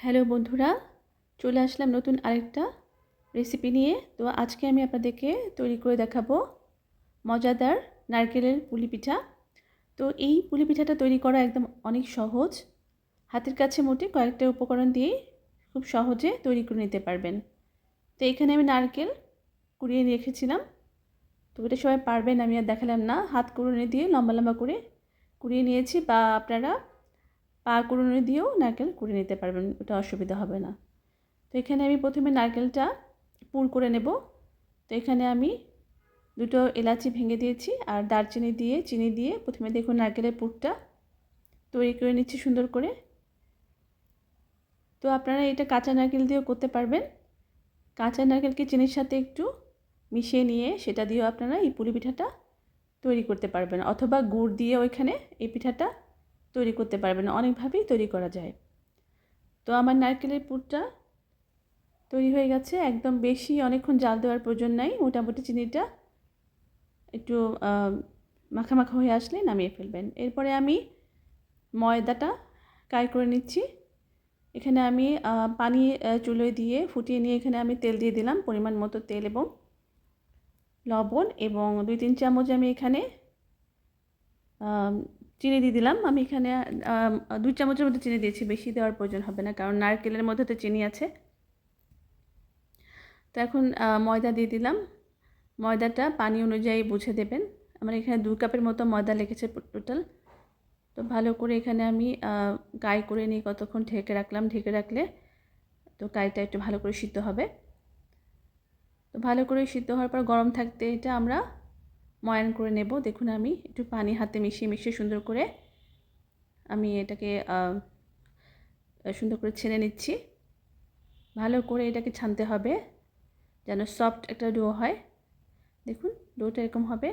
Hello বন্ধুরা, চলে আসলাম নতুন আরেকটা রেসিপি নিয়ে। তো আজকে আমি আপনাদেরকে তৈরি করে দেখাবো মজাদার নারকেলের পুলি পিঠা। তো এই পুলি পিঠাটা তৈরি করা একদম অনেক সহজ। হাতের কাছে মোটে কয়েকটা উপকরণ দিয়েই খুব সহজে তৈরি করে নিতে পারবেন। তো এখানে আমি নারকেল কুড়িয়ে রেখেছিলাম। তো এটা সবাই পারবেন, আমি আর দেখালাম না। হাত কুড়ুনি দিয়ে লম্বা লম্বা করে কুড়িয়ে নিয়েছি, বা আপনারা পা কুড়ুনি দিয়েও নারকেল কুড়িয়ে নিতে পারবেন, ওটা অসুবিধা হবে না। তো এখানে আমি প্রথমে নারকেলটা পুর করে নেব। তো এখানে আমি দুটো এলাচি ভেঙে দিয়েছি আর দারচিনি দিয়ে চিনি দিয়ে প্রথমে দেখুন নারকেলের পুরটা তৈরি করে নিচ্ছি সুন্দর করে। তো আপনারা এটা কাঁচা নারকেল দিয়েও করতে পারবেন। কাঁচা নারকেলকে চিনির সাথে একটু মিশিয়ে নিয়ে সেটা দিয়েও আপনারা এই পুলি পিঠাটা তৈরি করতে পারবেন, অথবা গুড় দিয়ে ওইখানে এই পিঠাটা তৈরি করতে পারবেন। অনেকভাবেই তৈরি করা যায়। তো আমার নারকেলের পুরটা তৈরি হয়ে গেছে। একদম বেশি অনেকক্ষণ জাল দেওয়ার প্রয়োজন নাই। মোটামুটি চিনিটা একটু মাখা মাখা হয়ে আসলে নামিয়ে ফেলবেন। এরপরে আমি ময়দাটা কাই করে নিচ্ছি। এখানে আমি পানি চুলোয় দিয়ে ফুটিয়ে নিয়ে এখানে আমি তেল দিয়ে দিলাম, পরিমাণ মতো তেল এবং লবণ, এবং 2-3 চামচ আমি এখানে চিনি দিয়ে দিলাম। আমি এখানে 2 চামচের মতো চিনি দিয়েছি, বেশি দেওয়ার প্রয়োজন হবে না, কারণ নারকেলের মধ্যে তো চিনি আছে। তো এখন ময়দা দিয়ে দিলাম। ময়দাটা পানি অনুযায়ী বুঝে দেবেন। আমার এখানে 2 কাপের মতো ময়দা লেগেছে টোটাল। তো ভালো করে এখানে আমি গাই করে নিয়ে কতক্ষণ ঢেকে রাখলাম। ঢেকে রাখলে তো গাইটা একটু ভালো করে সিদ্ধ হবে। তো ভালো করে সিদ্ধ হওয়ার পর গরম থাকতে এটা আমরা ময়ান করে নেব। দেখুন আমি একটু পানি হাতে মিশিয়ে মিশিয়ে সুন্দর করে আমি এটাকে সুন্দর করে ছেনে নিচ্ছি। ভালো করে এটাকে ছানতে হবে যেন সফট একটা ডো হয়। দেখুন ডোটা এরকম হবে।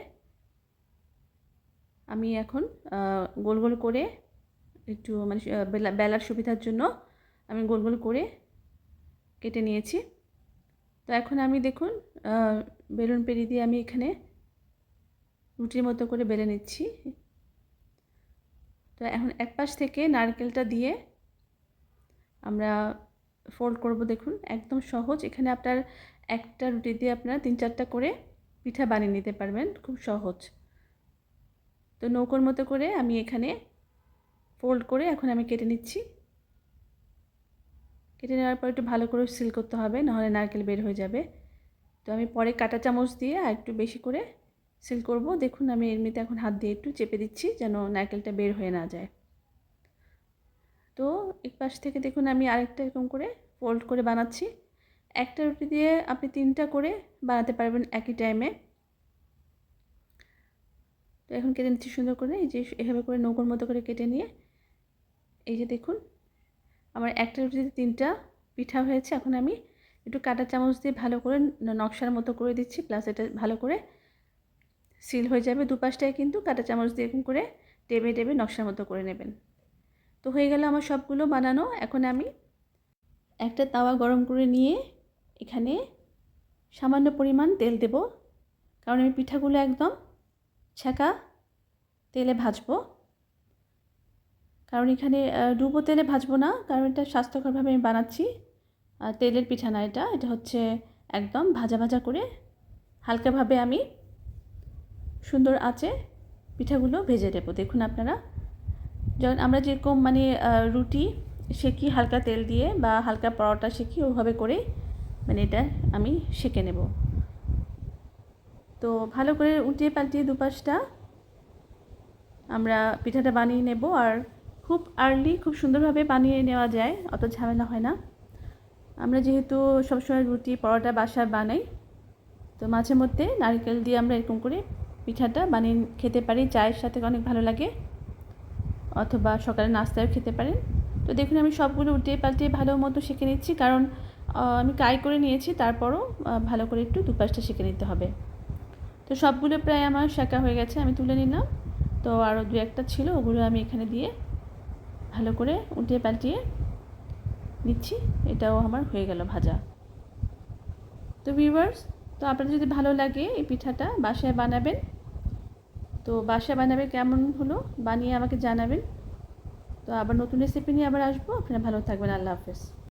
আমি এখন গোল গোল করে একটু মানে বেলার সুবিধার জন্য আমি গোল গোল করে কেটে নিয়েছি। তো এখন আমি দেখুন বেলুন পেরি দিয়ে আমি এখানে রুটির মতো করে বেলে নিচ্ছি। তো এখন এক পাশ থেকে নারকেলটা দিয়ে আমরা ফোল্ড করব। দেখুন একদম সহজ। এখানে আপনার একটা রুটি দিয়ে আপনারা 3-4টা করে পিঠা বানিয়ে নিতে পারবেন, খুব সহজ। তো নৌকোর মতো করে আমি এখানে ফোল্ড করে এখন আমি কেটে নিচ্ছি। কেটে নেওয়ার পর একটু ভালো করে সিল করতে হবে, নাহলে নারকেল বের হয়ে যাবে। তো আমি পরে কাঁটা চামচ দিয়ে আর একটু বেশি করে সিল করব। দেখুন আমি এমনিতে এখন হাত দিয়ে একটু চেপে দিচ্ছি যেন নারকেলটা বের হয়ে না যায়। তো এক পাশ থেকে দেখুন আমি আরেকটা এরকম করে ফোল্ড করে বানাচ্ছি। একটা রুটি দিয়ে আপনি 3টা করে বানাতে পারবেন একই টাইমে। তো এখন কেটে নিচ্ছি সুন্দর করে, এই যে এভাবে করে নৌকোর মতো করে কেটে নিয়ে এই যে দেখুন আমার একটা রুটিতে 3টা পিঠা হয়েছে। এখন আমি একটু কাঁটা চামচ দিয়ে ভালো করে নকশার মতো করে দিচ্ছি, প্লাস এটা ভালো করে সিল হয়ে যাবে। দুপাশটায় কিন্তু কাঁটা চামচ দিয়ে এরকম করে টেবে টেবে নকশার মতো করে নেবেন। তো হয়ে গেল আমার সবগুলো বানানো। এখন আমি একটা তাওয়া গরম করে নিয়ে এখানে সামান্য পরিমাণ তেল দেব, কারণ আমি পিঠাগুলো একদম ছাঁকা তেলে ভাজবো। কারণ এখানে ডুবো তেলে ভাজবো না, কারণ এটা স্বাস্থ্যকরভাবে আমি বানাচ্ছি। তেলের পিঠা না, এটা হচ্ছে একদম ভাজা ভাজা করে হালকাভাবে আমি সুন্দর আঁচে পিঠাগুলো ভেজে দেবো। দেখুন আপনারা যখন আমরা যেরকম মানে রুটি সেঁকি হালকা তেল দিয়ে, বা হালকা পরোটা সেঁকি, ওইভাবে করে মানে এটা আমি সেঁকে নেব। তো ভালো করে উল্টিয়ে পাল্টিয়ে দুপাশটা আমরা পিঠাটা বানিয়ে নেব। আর খুব আর্লি খুব সুন্দরভাবে বানিয়ে নেওয়া যায়, অত ঝামেলা হয় না। আমরা যেহেতু সবসময় রুটি পরোটা বাসায় বানাই, তো মাঝে মধ্যে নারকেল দিয়ে আমরা এরকম করে পিঠাটা বানিয়ে খেতে পারি। চায়ের সাথে অনেক ভালো লাগে, অথবা সকালে নাস্তায় খেতে পারেন। তো দেখুন আমি সবগুলো উল্টিয়ে পাল্টিয়ে ভালো মতো সেঁকে নিচ্ছি, কারণ আমি কাই করে নিয়েছি, তারপরও ভালো করে একটু দুপাশটা সেঁকে নিতে হবে। তো সবগুলো প্রায় আমার সেঁকা হয়ে গেছে, আমি তুলে নিলাম। তো আরও 2-1টা ছিল, ওগুলো আমি এখানে দিয়ে ভালো করে উল্টিয়ে পাল্টিয়ে নিচ্ছি। এটাও আমার হয়ে গেল ভাজা। তো ভিউয়ার্স, তো আপনাদের যদি ভালো লাগে এই পিঠাটা বাসায় বানাবেন। তো বাসায় বানাবে কেমন হলো বানিয়ে আমাকে জানাবেন। তো আবার নতুন রেসিপি নিয়ে আবার আসবো। আপনারা ভালো থাকবেন। আল্লাহ হাফেজ।